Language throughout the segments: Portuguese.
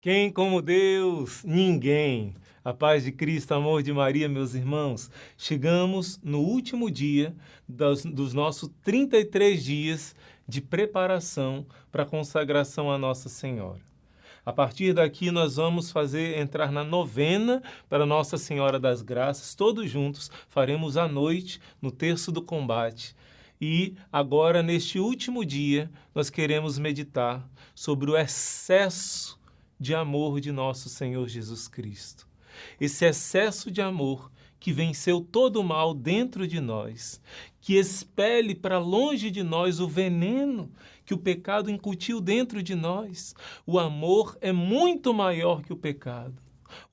Quem como Deus? Ninguém. A paz de Cristo, amor de Maria, meus irmãos. Chegamos no último dia dos nossos 33 dias de preparação para a consagração a Nossa Senhora. A partir daqui nós vamos entrar na novena para Nossa Senhora das Graças. Todos juntos faremos à noite no terço do combate. E agora, neste último dia, nós queremos meditar sobre o excesso de amor de nosso Senhor Jesus Cristo. Esse excesso de amor que venceu todo o mal dentro de nós, que expele para longe de nós o veneno que o pecado incutiu dentro de nós. O amor é muito maior que o pecado.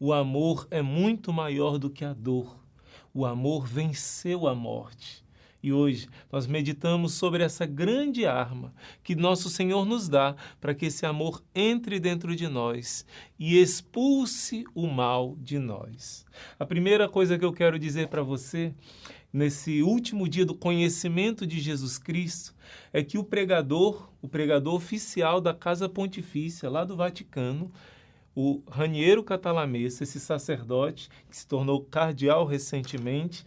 O amor é muito maior do que a dor. O amor venceu a morte. E hoje nós meditamos sobre essa grande arma que nosso Senhor nos dá para que esse amor entre dentro de nós e expulse o mal de nós. A primeira coisa que eu quero dizer para você, nesse último dia do conhecimento de Jesus Cristo, é que o pregador oficial da Casa Pontifícia, lá do Vaticano, o Raniero Cantalamessa, esse sacerdote que se tornou cardeal recentemente,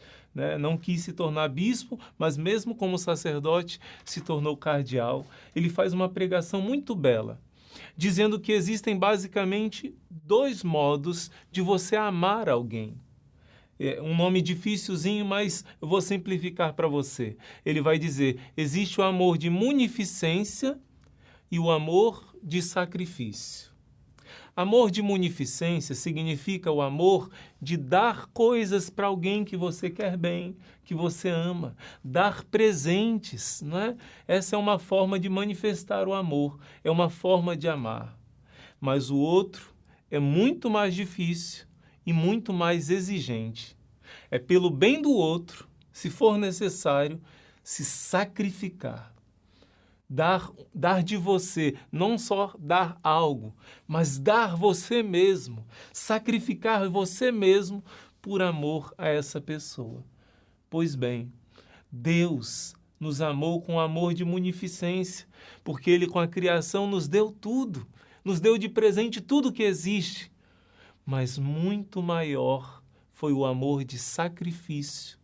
não quis se tornar bispo, mas mesmo como sacerdote se tornou cardeal. Ele faz uma pregação muito bela, dizendo que existem basicamente dois modos de você amar alguém. É um nome dificilzinho, mas eu vou simplificar para você. Ele vai dizer, existe o amor de munificência e o amor de sacrifício. Amor de munificência significa o amor de dar coisas para alguém que você quer bem, que você ama. Dar presentes, não é? Essa é uma forma de manifestar o amor, é uma forma de amar. Mas o outro é muito mais difícil e muito mais exigente. É pelo bem do outro, se for necessário, se sacrificar. Dar de você, não só dar algo, mas dar você mesmo, sacrificar você mesmo por amor a essa pessoa. Pois bem, Deus nos amou com amor de munificência, porque Ele com a criação nos deu tudo, nos deu de presente tudo que existe, mas muito maior foi o amor de sacrifício.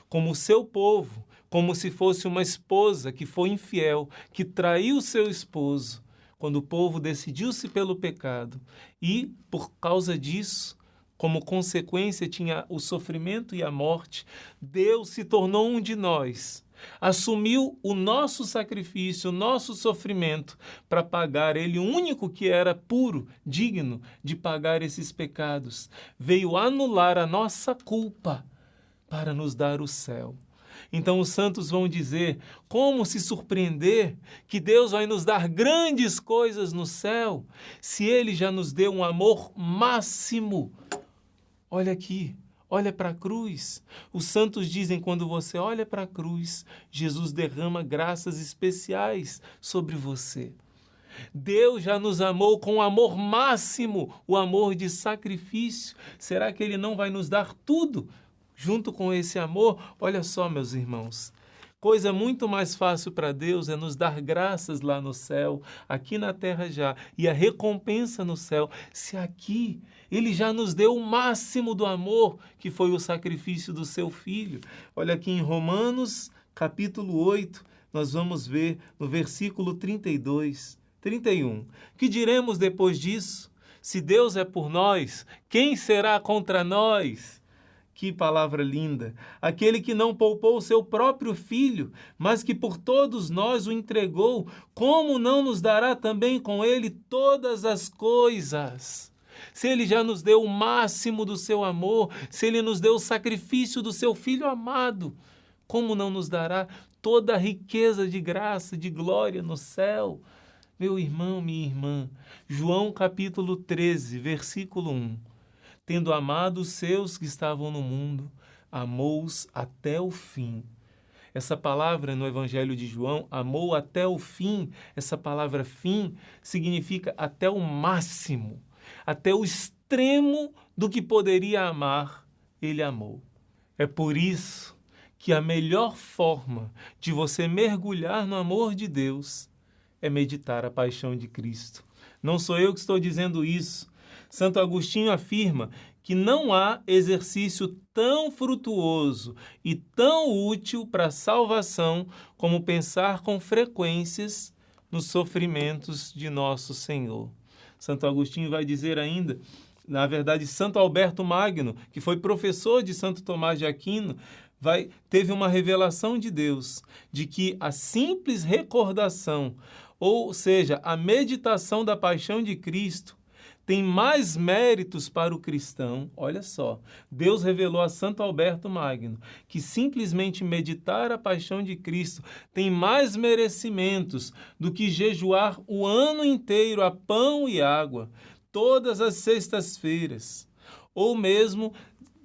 Como o seu povo, como se fosse uma esposa que foi infiel, que traiu seu esposo, quando o povo decidiu-se pelo pecado. E, por causa disso, como consequência tinha o sofrimento e a morte, Deus se tornou um de nós. Assumiu o nosso sacrifício, o nosso sofrimento, para pagar. Ele, o único que era puro, digno de pagar esses pecados, veio anular a nossa culpa para nos dar o céu. Então os santos vão dizer, como se surpreender que Deus vai nos dar grandes coisas no céu, se Ele já nos deu um amor máximo. Olha aqui, olha para a cruz. Os santos dizem, quando você olha para a cruz, Jesus derrama graças especiais sobre você. Deus já nos amou com amor máximo, o amor de sacrifício. Será que Ele não vai nos dar tudo junto com esse amor? Olha só, meus irmãos, coisa muito mais fácil para Deus é nos dar graças lá no céu, aqui na terra já, e a recompensa no céu, se aqui Ele já nos deu o máximo do amor, que foi o sacrifício do seu Filho. Olha aqui em Romanos, capítulo 8, nós vamos ver no versículo 32, 31. Que diremos depois disso? Se Deus é por nós, quem será contra nós? Que palavra linda! Aquele que não poupou o seu próprio filho, mas que por todos nós o entregou, como não nos dará também com ele todas as coisas? Se ele já nos deu o máximo do seu amor, se ele nos deu o sacrifício do seu filho amado, como não nos dará toda a riqueza de graça, de glória no céu? Meu irmão, minha irmã, João capítulo 13, versículo 1. Tendo amado os seus que estavam no mundo, amou-os até o fim. Essa palavra no Evangelho de João, amou até o fim, essa palavra fim significa até o máximo, até o extremo do que poderia amar, ele amou. É por isso que a melhor forma de você mergulhar no amor de Deus é meditar a paixão de Cristo. Não sou eu que estou dizendo isso. Santo Agostinho afirma que não há exercício tão frutuoso e tão útil para a salvação como pensar com frequências nos sofrimentos de nosso Senhor. Santo Agostinho vai dizer ainda, na verdade, Santo Alberto Magno, que foi professor de Santo Tomás de Aquino, teve uma revelação de Deus, de que a simples recordação, ou seja, a meditação da paixão de Cristo, tem mais méritos para o cristão. Olha só, Deus revelou a Santo Alberto Magno que simplesmente meditar a paixão de Cristo tem mais merecimentos do que jejuar o ano inteiro a pão e água, todas as sextas-feiras, ou mesmo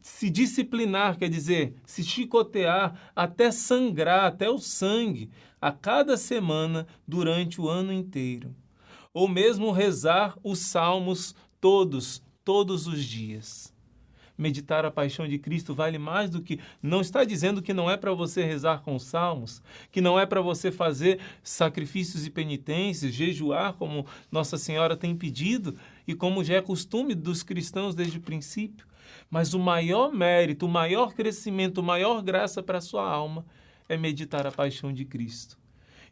se disciplinar, quer dizer, se chicotear até sangrar, até o sangue, a cada semana durante o ano inteiro. Ou mesmo rezar os salmos todos os dias. Meditar a paixão de Cristo vale mais do que... Não está dizendo que não é para você rezar com os salmos, que não é para você fazer sacrifícios e penitências, jejuar como Nossa Senhora tem pedido e como já é costume dos cristãos desde o princípio. Mas o maior mérito, o maior crescimento, a maior graça para a sua alma é meditar a paixão de Cristo.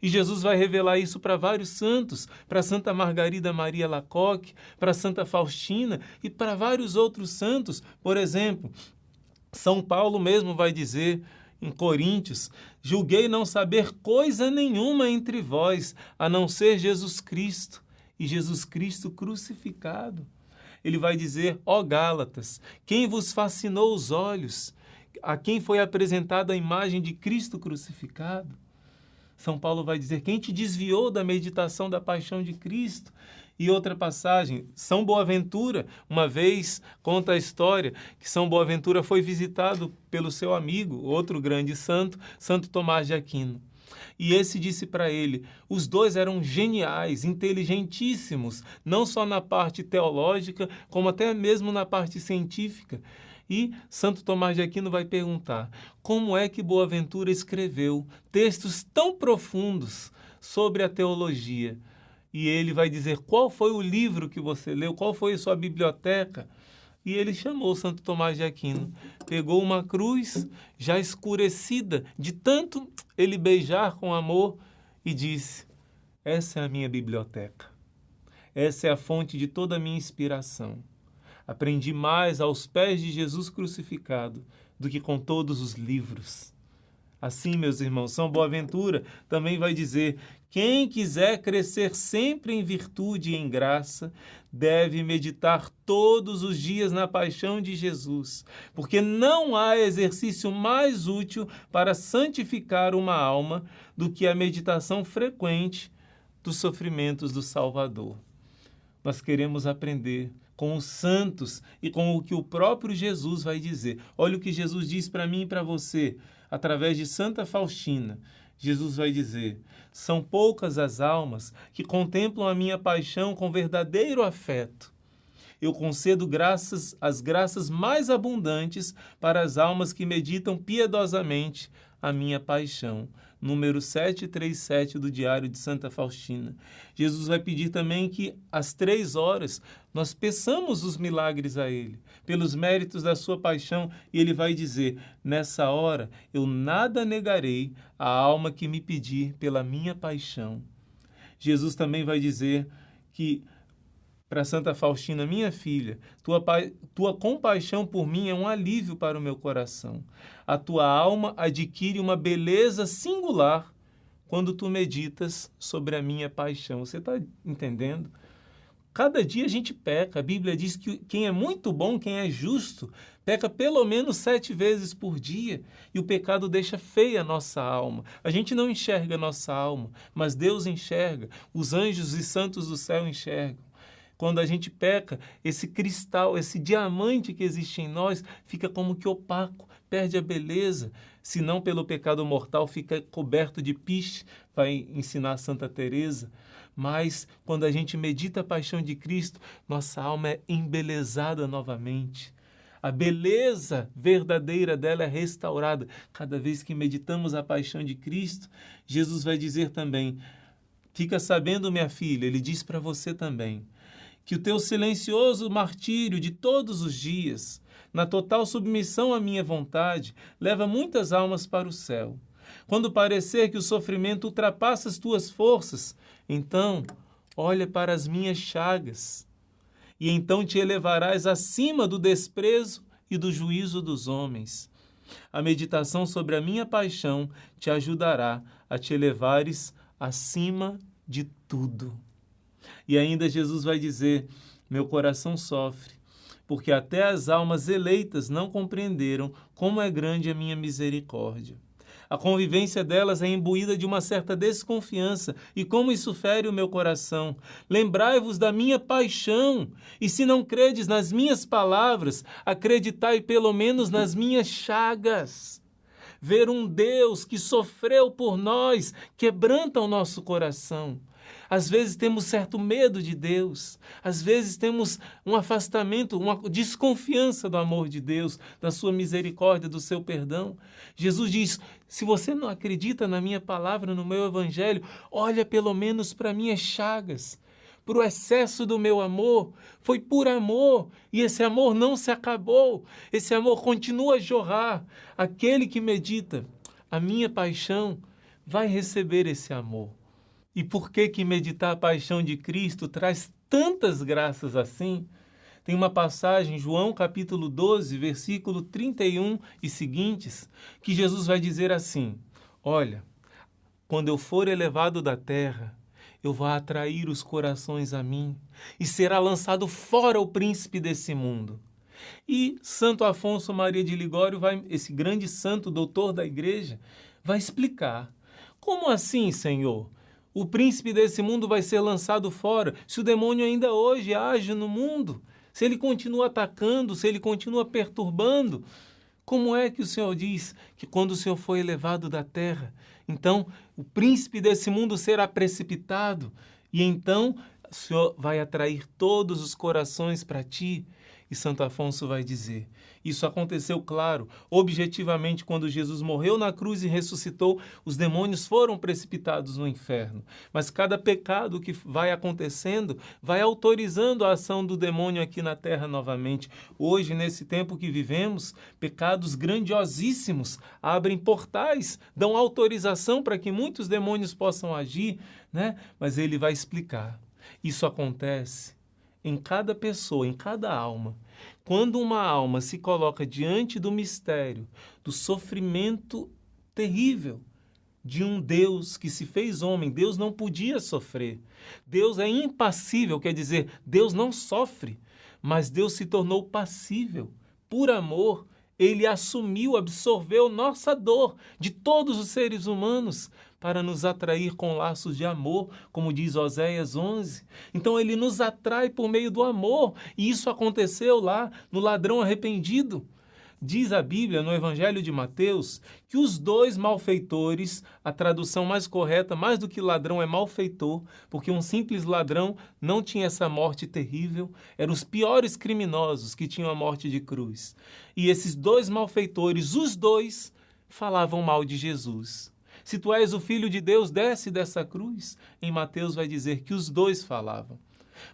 E Jesus vai revelar isso para vários santos, para Santa Margarida Maria Lacoque, para Santa Faustina e para vários outros santos. Por exemplo, São Paulo mesmo vai dizer em Coríntios: julguei não saber coisa nenhuma entre vós, a não ser Jesus Cristo, e Jesus Cristo crucificado. Ele vai dizer: ó Gálatas, quem vos fascinou os olhos? A quem foi apresentada a imagem de Cristo crucificado? São Paulo vai dizer: quem te desviou da meditação da paixão de Cristo? E outra passagem, São Boaventura, uma vez conta a história que São Boaventura foi visitado pelo seu amigo, outro grande santo, Santo Tomás de Aquino. E esse disse para ele: os dois eram geniais, inteligentíssimos, não só na parte teológica, como até mesmo na parte científica. E Santo Tomás de Aquino vai perguntar: como é que Boaventura escreveu textos tão profundos sobre a teologia? E ele vai dizer: qual foi o livro que você leu? Qual foi a sua biblioteca? E ele chamou Santo Tomás de Aquino, pegou uma cruz já escurecida, de tanto ele beijar com amor, e disse: essa é a minha biblioteca. Essa é a fonte de toda a minha inspiração. Aprendi mais aos pés de Jesus crucificado do que com todos os livros. Assim, meus irmãos, São Boaventura também vai dizer: quem quiser crescer sempre em virtude e em graça, deve meditar todos os dias na paixão de Jesus, porque não há exercício mais útil para santificar uma alma do que a meditação frequente dos sofrimentos do Salvador. Nós queremos aprender com os santos e com o que o próprio Jesus vai dizer. Olha o que Jesus diz para mim e para você, através de Santa Faustina. Jesus vai dizer: são poucas as almas que contemplam a minha paixão com verdadeiro afeto. Eu concedo as graças mais abundantes para as almas que meditam piedosamente a minha paixão. Número 737 do Diário de Santa Faustina. Jesus vai pedir também que, às 3 horas, nós peçamos os milagres a Ele, pelos méritos da sua paixão, e Ele vai dizer: nessa hora eu nada negarei à alma que me pedir pela minha paixão. Jesus também vai dizer que, para Santa Faustina: minha filha, tua compaixão por mim é um alívio para o meu coração. A tua alma adquire uma beleza singular quando tu meditas sobre a minha paixão. Você está entendendo? Cada dia a gente peca. A Bíblia diz que quem é muito bom, quem é justo, peca pelo menos 7 vezes por dia. E o pecado deixa feia a nossa alma. A gente não enxerga a nossa alma, mas Deus enxerga. Os anjos e santos do céu enxergam. Quando a gente peca, esse cristal, esse diamante que existe em nós, fica como que opaco, perde a beleza. Se não pelo pecado mortal, fica coberto de piche, vai ensinar Santa Teresa. Mas quando a gente medita a paixão de Cristo, nossa alma é embelezada novamente. A beleza verdadeira dela é restaurada. Cada vez que meditamos a paixão de Cristo, Jesus vai dizer também: fica sabendo, minha filha, ele diz para você também, que o teu silencioso martírio de todos os dias, na total submissão à minha vontade, leva muitas almas para o céu. Quando parecer que o sofrimento ultrapassa as tuas forças, então olha para as minhas chagas, e então te elevarás acima do desprezo e do juízo dos homens. A meditação sobre a minha paixão te ajudará a te elevares acima de tudo. E ainda Jesus vai dizer: meu coração sofre, porque até as almas eleitas não compreenderam como é grande a minha misericórdia. A convivência delas é imbuída de uma certa desconfiança, e como isso fere o meu coração. Lembrai-vos da minha paixão, e se não credes nas minhas palavras, acreditai pelo menos nas minhas chagas. Ver um Deus que sofreu por nós quebranta o nosso coração. Às vezes temos certo medo de Deus, às vezes temos um afastamento, uma desconfiança do amor de Deus, da sua misericórdia, do seu perdão. Jesus diz: se você não acredita na minha palavra, no meu evangelho, olha pelo menos para minhas chagas, para o excesso do meu amor. Foi por amor, e esse amor não se acabou, esse amor continua a jorrar. Aquele que medita a minha paixão vai receber esse amor. E por que meditar a paixão de Cristo traz tantas graças assim? Tem uma passagem, João capítulo 12, versículo 31 e seguintes, que Jesus vai dizer assim: olha, quando eu for elevado da terra, eu vou atrair os corações a mim, e será lançado fora o príncipe desse mundo. E Santo Afonso Maria de Ligório, esse grande santo doutor da igreja, vai explicar: como assim, Senhor? O príncipe desse mundo vai ser lançado fora, se o demônio ainda hoje age no mundo, se ele continua atacando, se ele continua perturbando. Como é que o Senhor diz que quando o Senhor for elevado da terra, então o príncipe desse mundo será precipitado, e então o Senhor vai atrair todos os corações para ti? E Santo Afonso vai dizer: isso aconteceu, claro, objetivamente, quando Jesus morreu na cruz e ressuscitou, os demônios foram precipitados no inferno. Mas cada pecado que vai acontecendo vai autorizando a ação do demônio aqui na terra novamente. Hoje, nesse tempo que vivemos, pecados grandiosíssimos abrem portais, dão autorização para que muitos demônios possam agir, né? Mas ele vai explicar. Isso acontece em cada pessoa, em cada alma. Quando uma alma se coloca diante do mistério, do sofrimento terrível de um Deus que se fez homem, Deus não podia sofrer. Deus é impassível, quer dizer, Deus não sofre, mas Deus se tornou passível. Por amor, ele assumiu, absorveu nossa dor de todos os seres humanos para nos atrair com laços de amor, como diz Oséias 11. Então ele nos atrai por meio do amor, e isso aconteceu lá no ladrão arrependido. Diz a Bíblia, no Evangelho de Mateus, que os dois malfeitores, a tradução mais correta, mais do que ladrão, é malfeitor, porque um simples ladrão não tinha essa morte terrível, eram os piores criminosos que tinham a morte de cruz. E esses dois malfeitores, os dois, falavam mal de Jesus. Se tu és o Filho de Deus, desce dessa cruz. Em Mateus vai dizer que os dois falavam.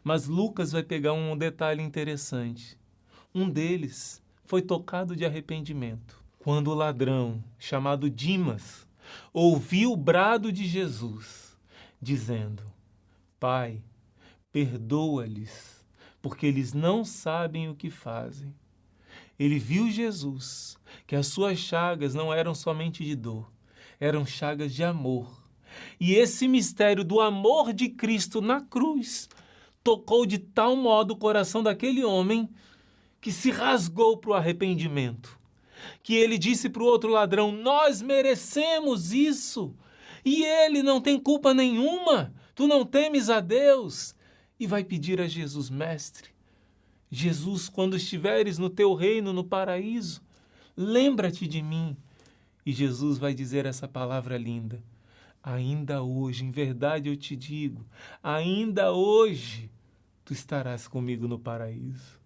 Mas Lucas vai pegar um detalhe interessante. Um deles foi tocado de arrependimento. Quando o ladrão, chamado Dimas, ouviu o brado de Jesus, dizendo: Pai, perdoa-lhes, porque eles não sabem o que fazem. Ele viu Jesus, que as suas chagas não eram somente de dor, eram chagas de amor. E esse mistério do amor de Cristo na cruz tocou de tal modo o coração daquele homem que se rasgou para o arrependimento, que ele disse para o outro ladrão: nós merecemos isso, e ele não tem culpa nenhuma, tu não temes a Deus? E vai pedir a Jesus: mestre, Jesus, quando estiveres no teu reino, no paraíso, lembra-te de mim. E Jesus vai dizer essa palavra linda: ainda hoje, em verdade eu te digo, ainda hoje tu estarás comigo no paraíso.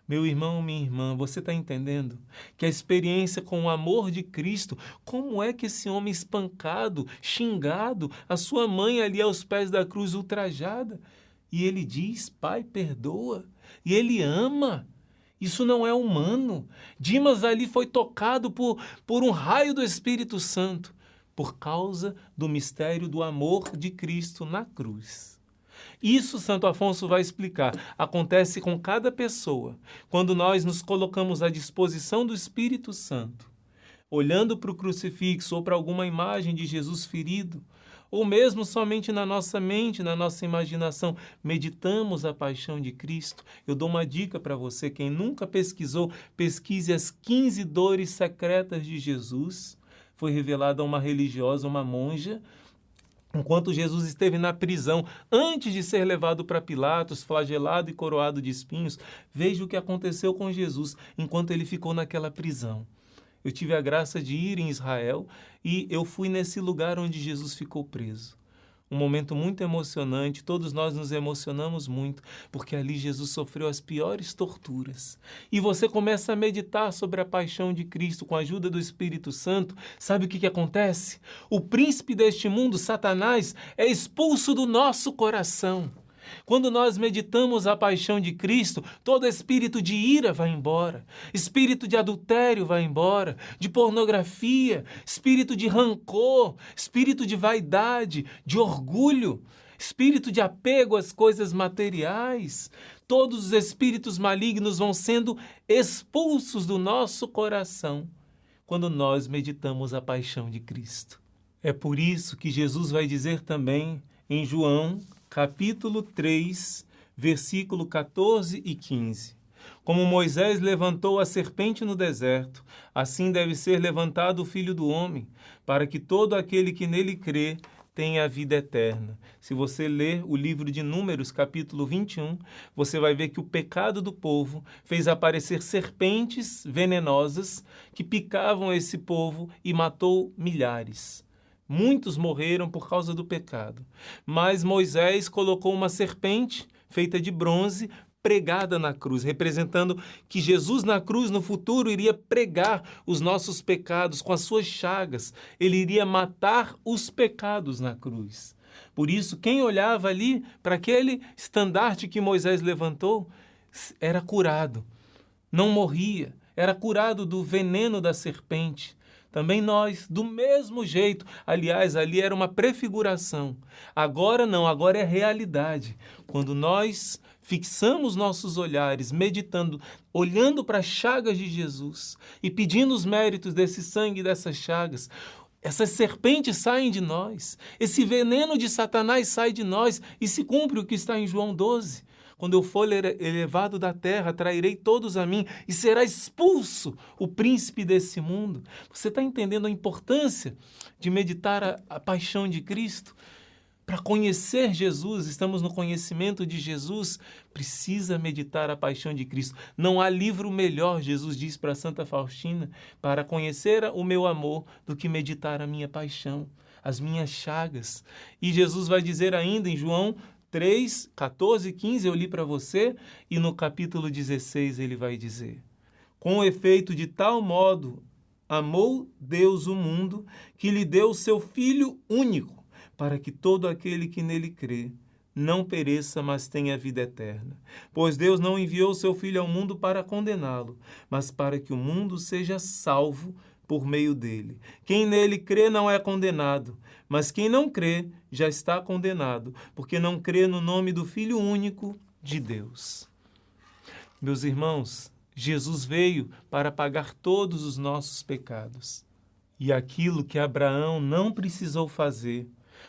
Meu irmão, minha irmã, você está entendendo que a experiência com o amor de Cristo, como é que esse homem espancado, xingado, a sua mãe ali aos pés da cruz ultrajada, E ele diz, Pai, perdoa. E ele ama. Isso não é humano. Dimas ali foi tocado por um raio do Espírito Santo, por causa do mistério do amor de Cristo na cruz. Isso Santo Afonso vai explicar. Acontece com cada pessoa, quando nós nos colocamos à disposição do Espírito Santo, olhando para o crucifixo ou para alguma imagem de Jesus ferido, ou mesmo somente na nossa mente, na nossa imaginação, meditamos a paixão de Cristo. Eu dou uma dica para você, quem nunca pesquisou, pesquise as 15 dores secretas de Jesus. Foi revelado a uma religiosa, uma monja, enquanto Jesus esteve na prisão, antes de ser levado para Pilatos, flagelado e coroado de espinhos. Veja o que aconteceu com Jesus enquanto ele ficou naquela prisão. Eu tive a graça de ir em Israel e eu fui nesse lugar onde Jesus ficou preso. Um momento muito emocionante, todos nós nos emocionamos muito, porque ali Jesus sofreu as piores torturas. E você começa a meditar sobre a paixão de Cristo com a ajuda do Espírito Santo. Sabe o que acontece? O príncipe deste mundo, Satanás, é expulso do nosso coração. Quando nós meditamos a paixão de Cristo, todo espírito de ira vai embora, espírito de adultério vai embora, de pornografia, espírito de rancor, espírito de vaidade, de orgulho, espírito de apego às coisas materiais. Todos os espíritos malignos vão sendo expulsos do nosso coração quando nós meditamos a paixão de Cristo. É por isso que Jesus vai dizer também em João, capítulo 3, versículo 14 e 15. Como Moisés levantou a serpente no deserto, assim deve ser levantado o Filho do Homem, para que todo aquele que nele crê tenha a vida eterna. Se você ler o livro de Números, capítulo 21, você vai ver que o pecado do povo fez aparecer serpentes venenosas que picavam esse povo e matou milhares. Muitos morreram por causa do pecado. Mas Moisés colocou uma serpente feita de bronze pregada na cruz, representando que Jesus na cruz no futuro iria pregar os nossos pecados com as suas chagas. Ele iria matar os pecados na cruz. Por isso, quem olhava ali para aquele estandarte que Moisés levantou era curado, não morria, era curado do veneno da serpente. Também nós, do mesmo jeito. Aliás, ali era uma prefiguração. Agora não, agora é realidade. Quando nós fixamos nossos olhares, meditando, olhando para as chagas de Jesus e pedindo os méritos desse sangue e dessas chagas, essas serpentes saem de nós, esse veneno de Satanás sai de nós e se cumpre o que está em João 12. Quando eu for elevado da terra, atrairei todos a mim e será expulso o príncipe desse mundo. Você está entendendo a importância de meditar a paixão de Cristo? Para conhecer Jesus, estamos no conhecimento de Jesus, precisa meditar a paixão de Cristo. Não há livro melhor, Jesus diz para Santa Faustina, para conhecer o meu amor do que meditar a minha paixão, as minhas chagas. E Jesus vai dizer ainda em João 3, 14 e 15, eu li para você, e no capítulo 16 ele vai dizer: com efeito, de tal modo amou Deus o mundo, que lhe deu o seu Filho único, para que todo aquele que nele crê não pereça, mas tenha vida eterna. Pois Deus não enviou o seu Filho ao mundo para condená-lo, mas para que o mundo seja salvo por meio dele. Quem nele crê não é condenado, mas quem não crê já está condenado, porque não crê no nome do Filho único de Deus. Meus irmãos, Jesus veio para pagar todos os nossos pecados. E aquilo que Abraão não precisou fazer,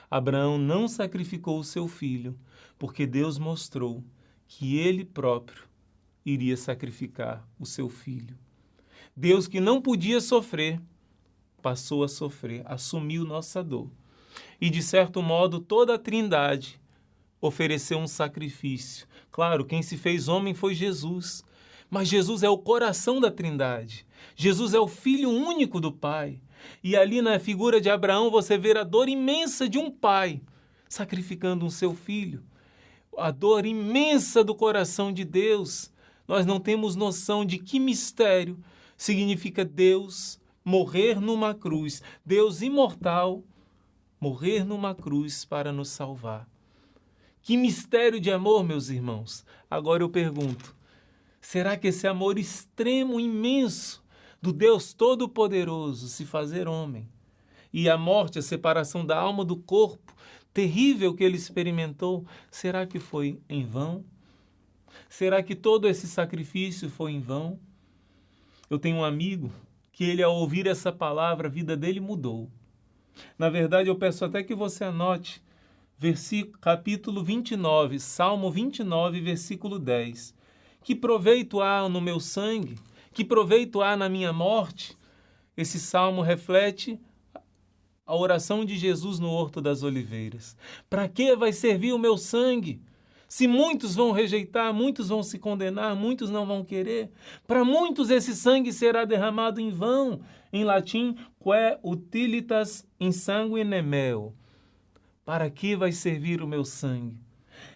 Abraão não sacrificou o seu filho, porque Deus mostrou que ele próprio iria sacrificar o seu filho. Deus, que não podia sofrer, passou a sofrer, assumiu nossa dor. E, de certo modo, toda a Trindade ofereceu um sacrifício. Claro, quem se fez homem foi Jesus, mas Jesus é o coração da Trindade. Jesus é o Filho único do Pai. E ali na figura de Abraão você vê a dor imensa de um pai sacrificando um seu filho. A dor imensa do coração de Deus. Nós não temos noção de que mistério significa Deus morrer numa cruz, Deus imortal, morrer numa cruz para nos salvar. Que mistério de amor, meus irmãos. Agora eu pergunto, será que esse amor extremo, imenso, do Deus Todo-Poderoso se fazer homem, e a morte, a separação da alma do corpo, terrível que ele experimentou, será que foi em vão? Será que todo esse sacrifício foi em vão? Eu tenho um amigo que ele, ao ouvir essa palavra, a vida dele mudou. Na verdade, eu peço até que você anote capítulo 29, Salmo 29, versículo 10. Que proveito há no meu sangue? Que proveito há na minha morte? Esse salmo reflete a oração de Jesus no Horto das Oliveiras. Para que vai servir o meu sangue? Se muitos vão rejeitar, muitos vão se condenar, muitos não vão querer. Para muitos esse sangue será derramado em vão. Em latim, quae utilitas in sanguine meo. Para que vai servir o meu sangue?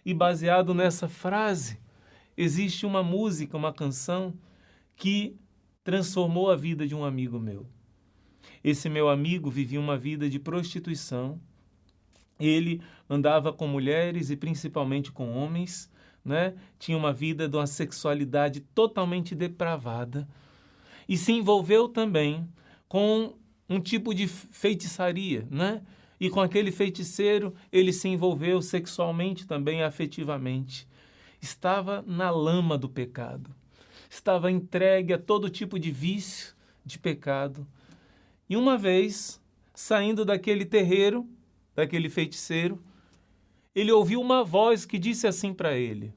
E baseado nessa frase, existe uma música, uma canção que transformou a vida de um amigo meu. Esse meu amigo vivia uma vida de prostituição. Ele andava com mulheres e principalmente com homens, né? Tinha uma vida de uma sexualidade totalmente depravada e se envolveu também com um tipo de feitiçaria, né? E com aquele feiticeiro ele se envolveu sexualmente também, afetivamente. Estava na lama do pecado. Estava entregue a todo tipo de vício, de pecado. E uma vez, saindo daquele terreiro, daquele feiticeiro, ele ouviu uma voz que disse assim para ele: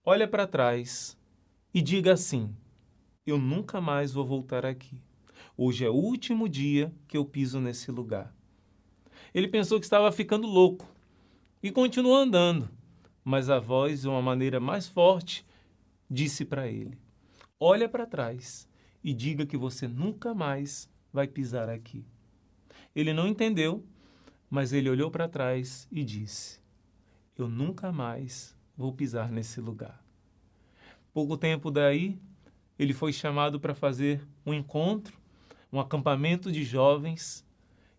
olha para trás e diga assim: eu nunca mais vou voltar aqui. Hoje é o último dia que eu piso nesse lugar. Ele pensou que estava ficando louco e continuou andando, mas a voz, de uma maneira mais forte, disse para ele: olha para trás e diga que você nunca mais vai pisar aqui. Ele não entendeu, mas ele olhou para trás e disse: eu nunca mais vou pisar nesse lugar. Pouco tempo daí, ele foi chamado para fazer um encontro, um acampamento de jovens,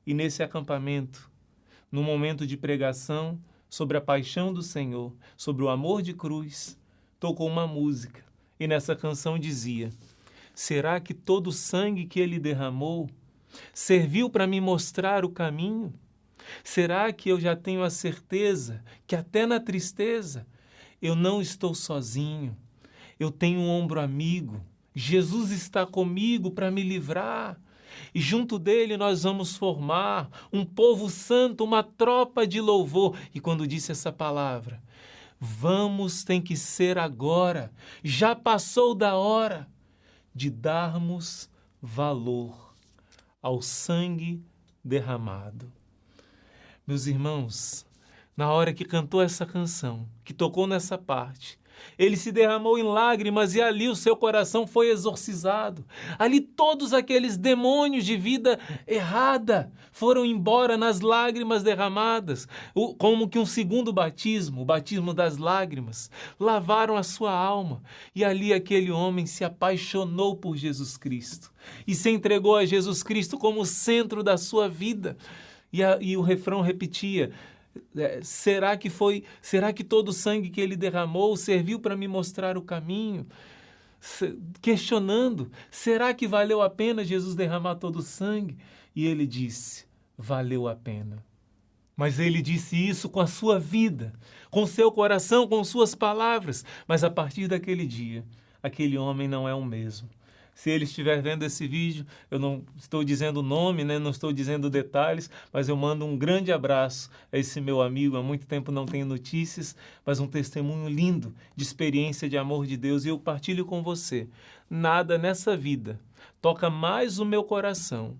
e nesse acampamento, no momento de pregação sobre a paixão do Senhor, sobre o amor de cruz, tocou uma música, e nessa canção dizia: será que todo o sangue que ele derramou serviu para me mostrar o caminho? Será que eu já tenho a certeza que até na tristeza eu não estou sozinho? Eu tenho um ombro amigo. Jesus está comigo para me livrar. E junto dele nós vamos formar um povo santo, uma tropa de louvor. E quando disse essa palavra, vamos, tem que ser agora. Já passou da hora de darmos valor ao sangue derramado. Meus irmãos, na hora que cantou essa canção, que tocou nessa parte, ele se derramou em lágrimas e ali o seu coração foi exorcizado. Ali todos aqueles demônios de vida errada foram embora nas lágrimas derramadas, como que um segundo batismo, o batismo das lágrimas, lavaram a sua alma. E ali aquele homem se apaixonou por Jesus Cristo e se entregou a Jesus Cristo como centro da sua vida. E o refrão repetia: será que todo o sangue que ele derramou serviu para me mostrar o caminho? Questionando, será que valeu a pena Jesus derramar todo o sangue? E ele disse: valeu a pena. Mas ele disse isso com a sua vida, com seu coração, com suas palavras. Mas a partir daquele dia, aquele homem não é o mesmo. Se ele estiver vendo esse vídeo, eu não estou dizendo o nome, né? Não estou dizendo detalhes, mas eu mando um grande abraço a esse meu amigo. Há muito tempo não tenho notícias, mas um testemunho lindo de experiência de amor de Deus. E eu partilho com você. Nada nessa vida toca mais o meu coração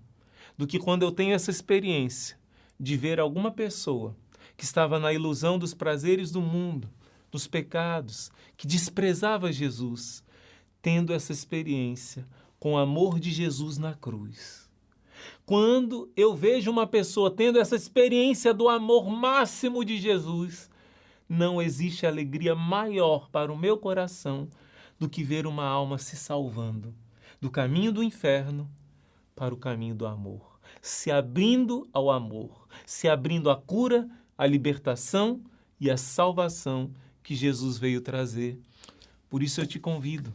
do que quando eu tenho essa experiência de ver alguma pessoa que estava na ilusão dos prazeres do mundo, dos pecados, que desprezava Jesus, tendo essa experiência com o amor de Jesus na cruz. Quando eu vejo uma pessoa tendo essa experiência do amor máximo de Jesus, não existe alegria maior para o meu coração do que ver uma alma se salvando do caminho do inferno para o caminho do amor, se abrindo ao amor, se abrindo à cura, à libertação e a salvação que Jesus veio trazer. Por isso eu te convido.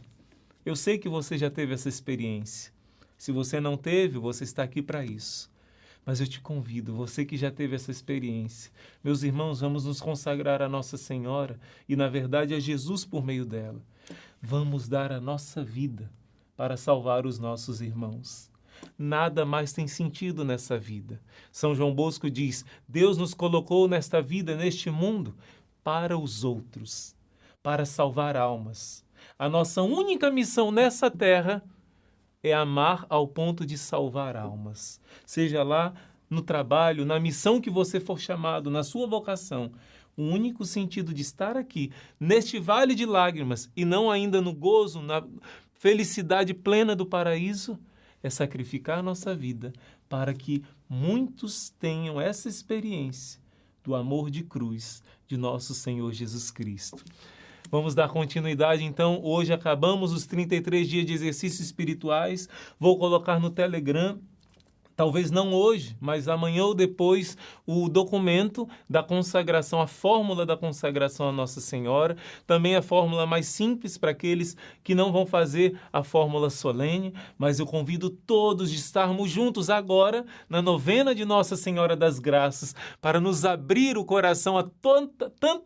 Eu sei que você já teve essa experiência. Se você não teve, você está aqui para isso. Mas eu te convido, você que já teve essa experiência. Meus irmãos, vamos nos consagrar a Nossa Senhora e, na verdade, a Jesus por meio dela. Vamos dar a nossa vida para salvar os nossos irmãos. Nada mais tem sentido nessa vida. São João Bosco diz: Deus nos colocou nesta vida, neste mundo, para os outros, para salvar almas. A nossa única missão nessa terra é amar ao ponto de salvar almas. Seja lá no trabalho, na missão que você for chamado, na sua vocação, o único sentido de estar aqui, neste vale de lágrimas, e não ainda no gozo, na felicidade plena do paraíso, é sacrificar a nossa vida para que muitos tenham essa experiência do amor de cruz de nosso Senhor Jesus Cristo. Vamos dar continuidade, então. Hoje acabamos os 33 dias de exercícios espirituais. Vou colocar no Telegram, talvez não hoje, mas amanhã ou depois, o documento da consagração, a fórmula da consagração a Nossa Senhora. Também a fórmula mais simples para aqueles que não vão fazer a fórmula solene, mas eu convido todos de estarmos juntos agora na novena de Nossa Senhora das Graças, para nos abrir o coração a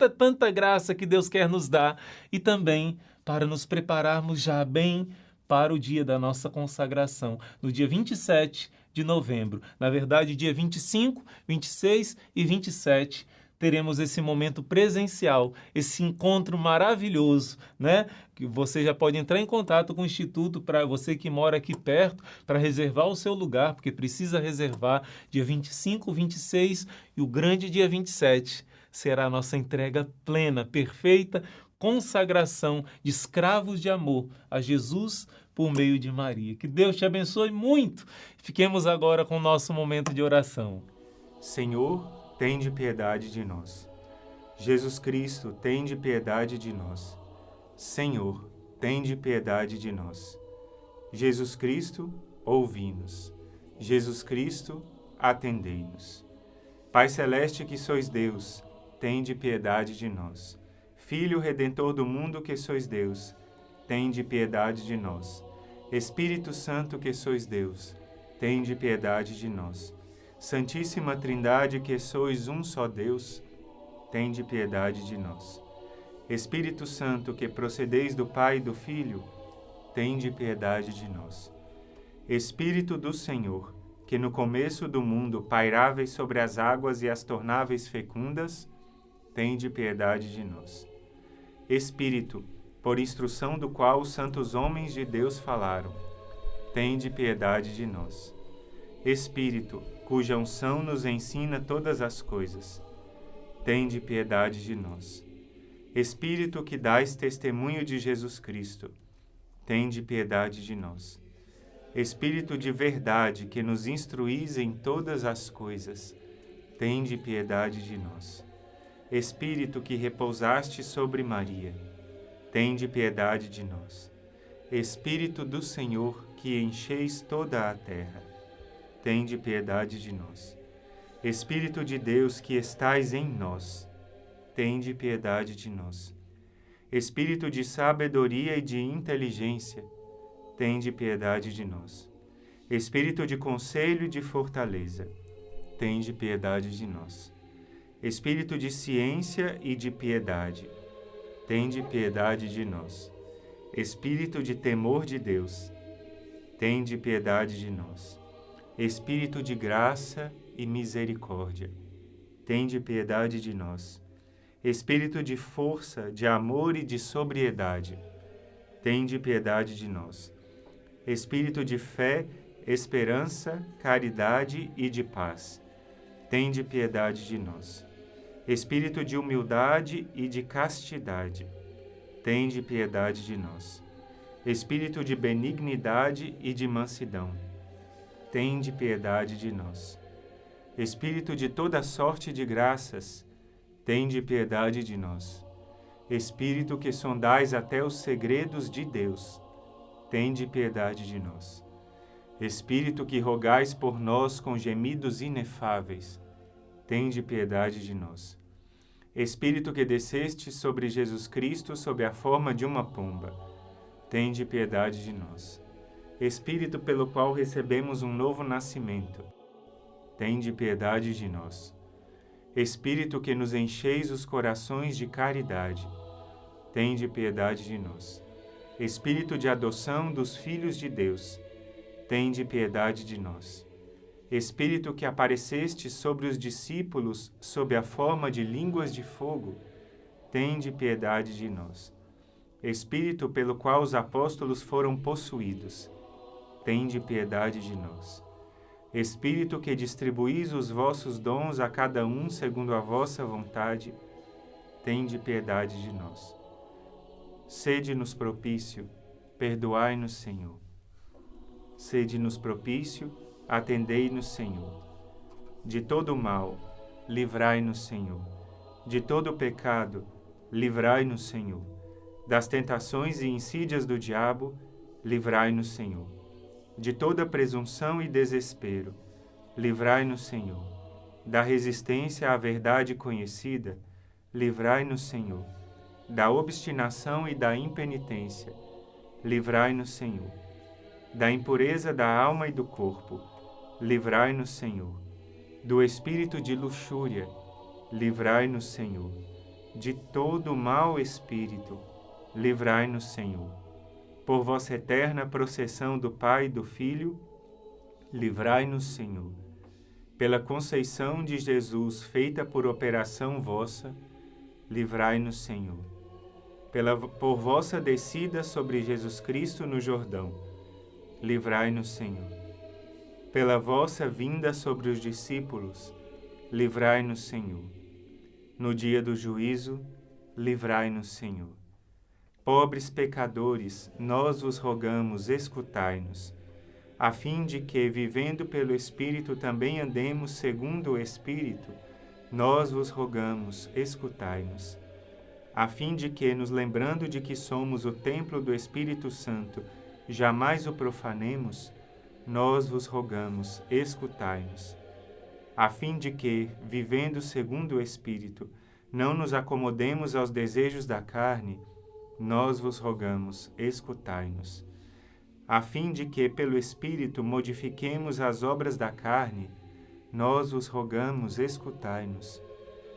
tanta graça que Deus quer nos dar e também para nos prepararmos já bem para o dia da nossa consagração, no dia 27 de novembro. Na verdade, dia 25, 26 e 27, teremos esse momento presencial, esse encontro maravilhoso, né? Que você já pode entrar em contato com o Instituto, para você que mora aqui perto, para reservar o seu lugar, porque precisa reservar dia 25, 26 e o grande dia 27. Será a nossa entrega plena, perfeita, consagração de escravos de amor a Jesus por meio de Maria. Que Deus te abençoe muito. Fiquemos agora com o nosso momento de oração. Senhor, tende piedade de nós. Jesus Cristo, tende piedade de nós. Senhor, tende piedade de nós. Jesus Cristo, ouvi-nos. Jesus Cristo, atendei-nos. Pai Celeste que sois Deus, tende piedade de nós. Filho Redentor do mundo que sois Deus, tende piedade de nós. Espírito Santo que sois Deus, tende piedade de nós. Santíssima Trindade que sois um só Deus, tende piedade de nós. Espírito Santo que procedeis do Pai e do Filho, tende piedade de nós. Espírito do Senhor, que no começo do mundo pairáveis sobre as águas e as tornáveis fecundas, tende piedade de nós. Espírito, por instrução do qual os santos homens de Deus falaram, tende piedade de nós. Espírito, cuja unção nos ensina todas as coisas, tende piedade de nós. Espírito que dais testemunho de Jesus Cristo, tende piedade de nós. Espírito de verdade que nos instruís em todas as coisas, tende piedade de nós. Espírito que repousaste sobre Maria, tende piedade de nós. Espírito do Senhor que encheis toda a terra, tende piedade de nós. Espírito de Deus que estais em nós, tende piedade de nós. Espírito de sabedoria e de inteligência, tende piedade de nós. Espírito de conselho e de fortaleza, tende piedade de nós. Espírito de ciência e de piedade, tende piedade de nós. Espírito de temor de Deus, tende piedade de nós. Espírito de graça e misericórdia, tende piedade de nós. Espírito de força, de amor e de sobriedade, tende piedade de nós. Espírito de fé, esperança, caridade e de paz, tende piedade de nós. Espírito de humildade e de castidade, tende piedade de nós. Espírito de benignidade e de mansidão, tende piedade de nós. Espírito de toda sorte de graças, tende piedade de nós. Espírito que sondais até os segredos de Deus, tende piedade de nós. Espírito que rogais por nós com gemidos inefáveis, tende piedade de nós. Espírito que desceste sobre Jesus Cristo sob a forma de uma pomba, tende piedade de nós. Espírito pelo qual recebemos um novo nascimento, tende piedade de nós. Espírito que nos encheis os corações de caridade, tende piedade de nós. Espírito de adoção dos filhos de Deus, tende piedade de nós. Espírito que apareceste sobre os discípulos sob a forma de línguas de fogo, tende piedade de nós. Espírito pelo qual os apóstolos foram possuídos, tende piedade de nós. Espírito que distribuís os vossos dons a cada um segundo a vossa vontade, tende piedade de nós. Sede-nos propício, perdoai-nos, Senhor. Sede-nos propício, atendei-nos, Senhor. De todo mal, livrai-nos, Senhor. De todo pecado, livrai-nos, Senhor. Das tentações e insídias do diabo, livrai-nos, Senhor. De toda presunção e desespero, livrai-nos, Senhor. Da resistência à verdade conhecida, livrai-nos, Senhor. Da obstinação e da impenitência, livrai-nos, Senhor. Da impureza da alma e do corpo, livrai-nos, Senhor. Do espírito de luxúria, livrai-nos, Senhor. De todo mau espírito, livrai-nos, Senhor. Por vossa eterna processão do Pai e do Filho, livrai-nos, Senhor. Pela conceição de Jesus feita por operação vossa, livrai-nos, Senhor. Por vossa descida sobre Jesus Cristo no Jordão, livrai-nos, Senhor. Pela vossa vinda sobre os discípulos, livrai-nos, Senhor. No dia do juízo, livrai-nos, Senhor. Pobres pecadores, nós vos rogamos, escutai-nos, a fim de que, vivendo pelo Espírito, também andemos segundo o Espírito, nós vos rogamos, escutai-nos. A fim de que, nos lembrando de que somos o templo do Espírito Santo, jamais o profanemos, nós vos rogamos, escutai-nos. A fim de que, vivendo segundo o Espírito, não nos acomodemos aos desejos da carne, nós vos rogamos, escutai-nos. A fim de que, pelo Espírito, modifiquemos as obras da carne, nós vos rogamos, escutai-nos.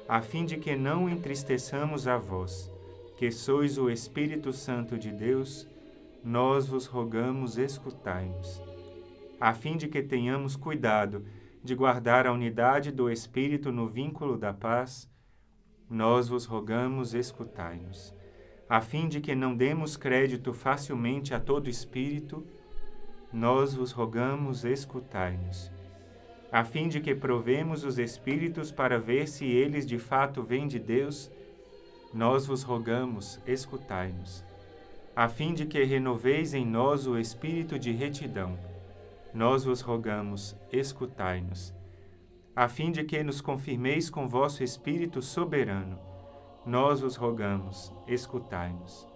A fim de que não entristeçamos a vós, que sois o Espírito Santo de Deus, nós vos rogamos, escutai-nos. A fim de que tenhamos cuidado de guardar a unidade do Espírito no vínculo da paz, nós vos rogamos, escutai-nos. A fim de que não demos crédito facilmente a todo espírito, nós vos rogamos, escutai-nos. A fim de que provemos os espíritos para ver se eles de fato vêm de Deus, nós vos rogamos, escutai-nos. A fim de que renoveis em nós o espírito de retidão, nós vos rogamos, escutai-nos. A fim de que nos confirmeis com vosso Espírito soberano, nós vos rogamos, escutai-nos.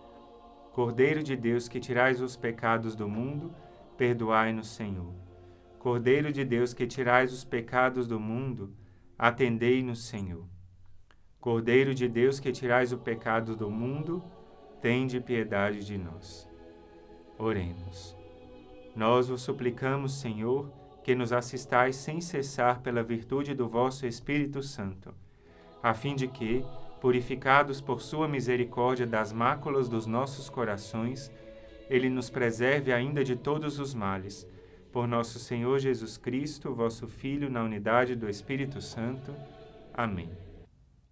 Cordeiro de Deus, que tirais os pecados do mundo, perdoai-nos, Senhor. Cordeiro de Deus, que tirais os pecados do mundo, atendei-nos, Senhor. Cordeiro de Deus, que tirais o pecado do mundo, tende piedade de nós. Oremos. Nós vos suplicamos, Senhor, que nos assistais sem cessar pela virtude do vosso Espírito Santo, a fim de que, purificados por sua misericórdia das máculas dos nossos corações, ele nos preserve ainda de todos os males. Por nosso Senhor Jesus Cristo, vosso Filho, na unidade do Espírito Santo. Amém.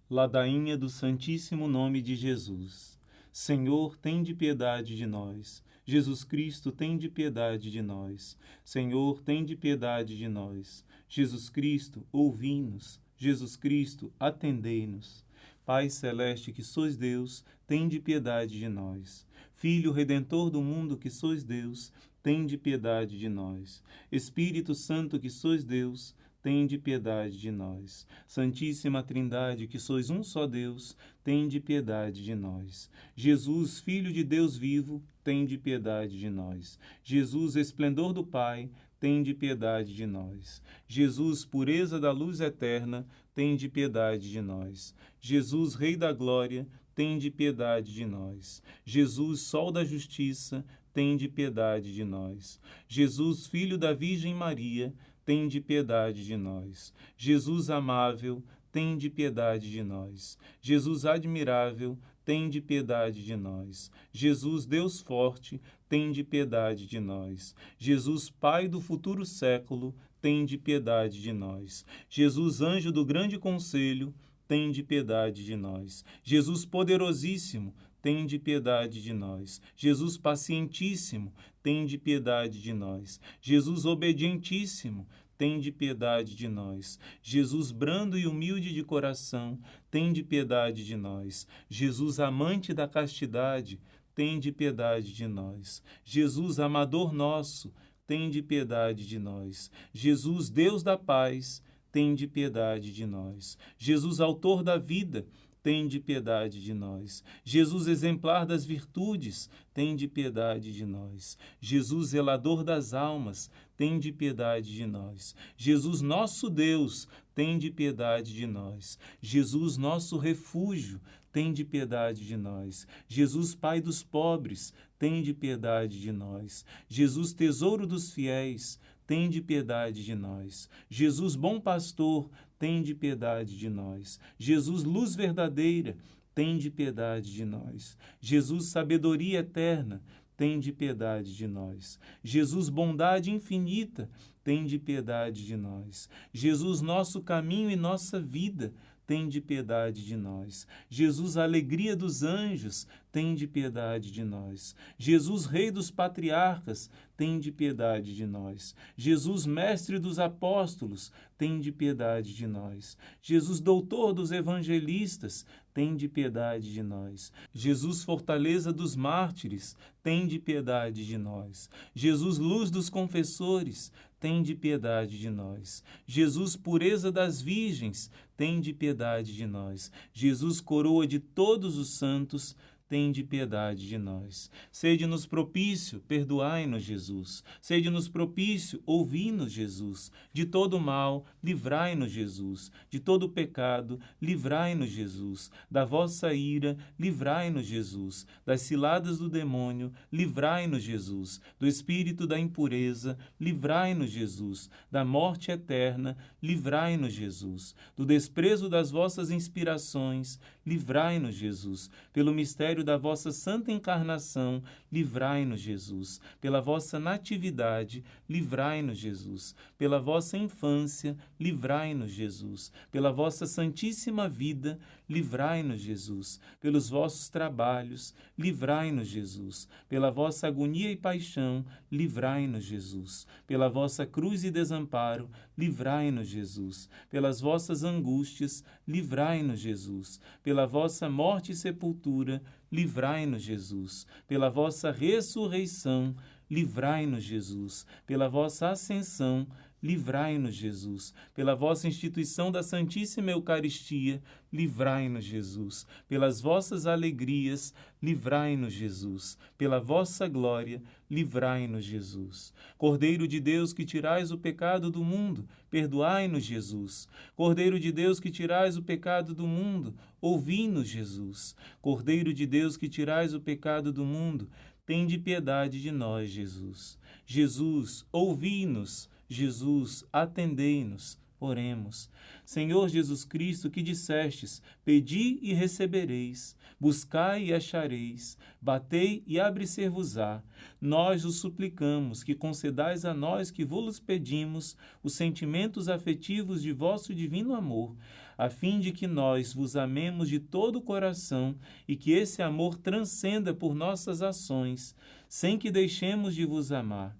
Ladainha do Santíssimo Nome de Jesus. Senhor, tende piedade de nós. Jesus Cristo, tende piedade de nós. Senhor, tende piedade de nós. Jesus Cristo, ouvi-nos. Jesus Cristo, atendei-nos. Pai celeste, que sois Deus, tende piedade de nós. Filho Redentor do mundo, que sois Deus, tende piedade de nós. Espírito Santo, que sois Deus, tende piedade de nós. Santíssima Trindade, que sois um só Deus, tende piedade de nós. Jesus, Filho de Deus vivo, tende piedade de nós. Jesus, esplendor do Pai, tende piedade de nós. Jesus, pureza da luz eterna, tende piedade de nós. Jesus, Rei da glória, tende piedade de nós. Jesus, Sol da justiça, tende piedade de nós. Jesus, Filho da Virgem Maria, tende piedade de nós. Jesus amável, tende piedade de nós. Jesus admirável, tende piedade de nós. Jesus, Deus forte, tende piedade de nós. Jesus, Pai do futuro século, tende piedade de nós. Jesus, anjo do grande conselho, tende piedade de nós. Jesus poderosíssimo, tende piedade de nós. Jesus pacientíssimo, tende piedade de nós. Jesus obedientíssimo, tende piedade de nós. Jesus brando e humilde de coração, tende piedade de nós. Jesus amante da castidade, tende piedade de nós. Jesus amador nosso, tende piedade de nós. Jesus Deus da paz, tende piedade de nós. Jesus autor da vida, tende piedade de nós. Jesus exemplar das virtudes, tende piedade de nós. Jesus zelador das almas, tende piedade de nós. Jesus nosso Deus, tende piedade de nós. Jesus nosso refúgio, tende piedade de nós. Jesus Pai dos pobres, tende piedade de nós. Jesus tesouro dos fiéis, tende piedade de nós. Jesus bom pastor, tende piedade de nós. Jesus luz verdadeira, tende piedade de nós. Jesus sabedoria eterna, tende piedade de nós. Jesus bondade infinita, tende piedade de nós. Jesus nosso caminho e nossa vida, tende piedade de nós. Jesus alegria dos anjos, tende piedade de nós. Jesus Rei dos patriarcas, tende piedade de nós. Jesus Mestre dos apóstolos, tende piedade de nós. Jesus Doutor dos evangelistas, tende piedade de nós. Jesus Fortaleza dos mártires, tende piedade de nós. Jesus Luz dos confessores, tende piedade de nós. Jesus Pureza das virgens, tende piedade de nós. Jesus Coroa de todos os santos, tende piedade de nós. Sede-nos propício, perdoai-nos, Jesus. Sede-nos propício, ouvi-nos, Jesus. De todo mal, livrai-nos, Jesus. De todo pecado, livrai-nos, Jesus. Da vossa ira, livrai-nos, Jesus. Das ciladas do demônio, livrai-nos, Jesus. Do espírito da impureza, livrai-nos, Jesus. Da morte eterna, livrai-nos, Jesus. Do desprezo das vossas inspirações, livrai-nos, Jesus. Pelo mistério da vossa santa encarnação, livrai-nos, Jesus. Pela vossa natividade, livrai-nos, Jesus. Pela vossa infância, livrai-nos, Jesus. Pela vossa santíssima vida, livrai-nos, Jesus. Pelos vossos trabalhos, livrai-nos, Jesus. Pela vossa agonia e paixão, livrai-nos, Jesus. Pela vossa cruz e desamparo, livrai-nos, Jesus. Pelas vossas angústias, livrai-nos, Jesus. Pela vossa morte e sepultura, livrai-nos, Jesus. Pela vossa ressurreição, livrai-nos, Jesus. Pela vossa ascensão, livrai-nos, Jesus. Pela vossa instituição da Santíssima Eucaristia, livrai-nos, Jesus. Pelas vossas alegrias, livrai-nos, Jesus. Pela vossa glória, livrai-nos, Jesus. Cordeiro de Deus, que tirais o pecado do mundo, perdoai-nos, Jesus. Cordeiro de Deus, que tirais o pecado do mundo, ouvi-nos, Jesus. Cordeiro de Deus, que tirais o pecado do mundo, tende piedade de nós, Jesus. Jesus, ouvi-nos. Jesus, atendei-nos. Oremos. Senhor Jesus Cristo, que dissestes, pedi e recebereis, buscai e achareis, batei e abre-ser-vos-á. Nós os suplicamos que concedais a nós que vos pedimos os sentimentos afetivos de vosso divino amor, a fim de que nós vos amemos de todo o coração e que esse amor transcenda por nossas ações, sem que deixemos de vos amar.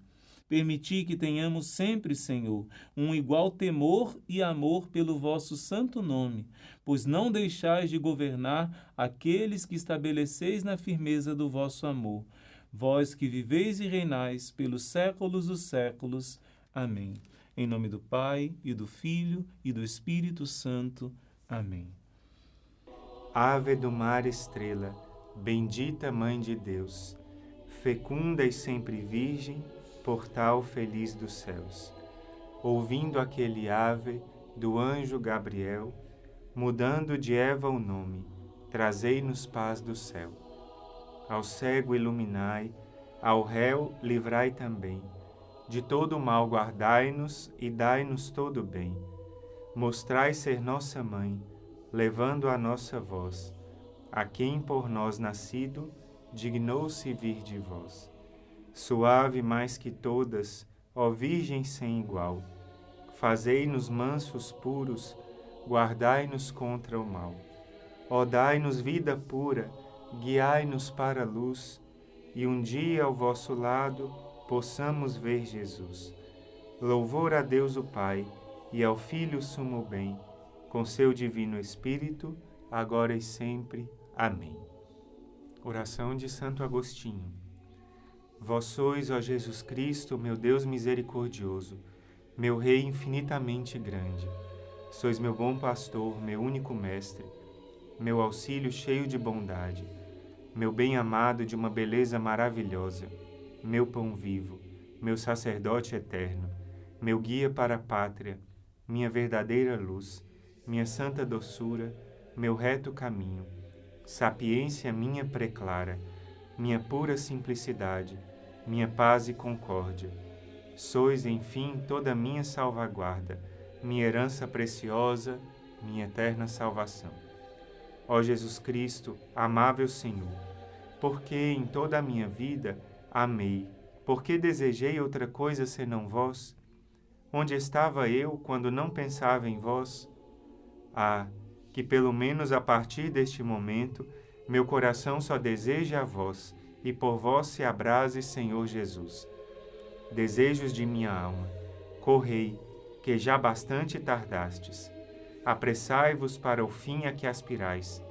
Permiti que tenhamos sempre, Senhor, um igual temor e amor pelo vosso santo nome, pois não deixais de governar aqueles que estabeleceis na firmeza do vosso amor. Vós que viveis e reinais pelos séculos dos séculos. Amém. Em nome do Pai, e do Filho, e do Espírito Santo. Amém. Ave do mar estrela, bendita Mãe de Deus, fecunda e sempre virgem, portal feliz dos céus. Ouvindo aquele ave do anjo Gabriel, mudando de Eva o nome, trazei-nos paz do céu. Ao cego iluminai, ao réu livrai também, de todo o mal guardai-nos e dai-nos todo o bem. Mostrai ser nossa mãe, levando a nossa voz, a quem por nós nascido, dignou-se vir de vós. Suave mais que todas, ó Virgem sem igual, fazei-nos mansos puros, guardai-nos contra o mal. Ó dai-nos vida pura, guiai-nos para a luz, e um dia ao vosso lado possamos ver Jesus. Louvor a Deus o Pai, e ao Filho sumo bem, com seu divino Espírito, agora e sempre. Amém. Oração de Santo Agostinho. Vós sois, ó Jesus Cristo, meu Deus misericordioso, meu Rei infinitamente grande. Sois meu bom pastor, meu único mestre, meu auxílio cheio de bondade, meu bem amado de uma beleza maravilhosa, meu pão vivo, meu sacerdote eterno, meu guia para a pátria, minha verdadeira luz, minha santa doçura, meu reto caminho, sapiência minha preclara, minha pura simplicidade, minha paz e concórdia. Sois, enfim, toda minha salvaguarda, minha herança preciosa, minha eterna salvação. Ó Jesus Cristo, amável Senhor, porque em toda a minha vida amei, porque desejei outra coisa senão vós? Onde estava eu quando não pensava em vós? Ah, que pelo menos a partir deste momento meu coração só deseje a vós e por vós se abrase, Senhor Jesus. Desejos de minha alma, correi, que já bastante tardastes. Apressai-vos para o fim a que aspirais.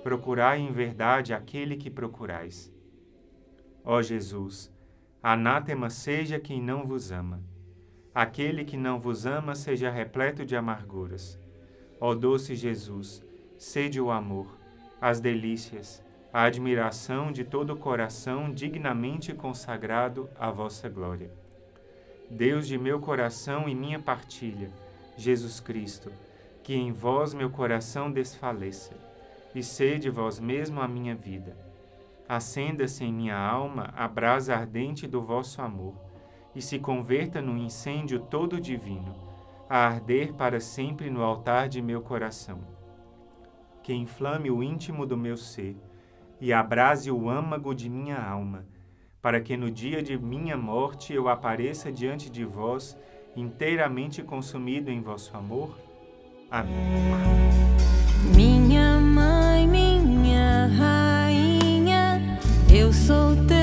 Procurai em verdade aquele que procurais. Ó Jesus, anátema seja quem não vos ama. Aquele que não vos ama seja repleto de amarguras. Ó doce Jesus, sede o amor, as delícias, a admiração de todo o coração dignamente consagrado à vossa glória. Deus de meu coração e minha partilha, Jesus Cristo, que em vós meu coração desfaleça, e sede vós mesmo a minha vida. Acenda-se em minha alma a brasa ardente do vosso amor, e se converta num incêndio todo divino, a arder para sempre no altar de meu coração. Que inflame o íntimo do meu ser, e abrase o âmago de minha alma, para que no dia de minha morte eu apareça diante de vós, inteiramente consumido em vosso amor. Amém. Minha mãe, minha rainha, eu sou teu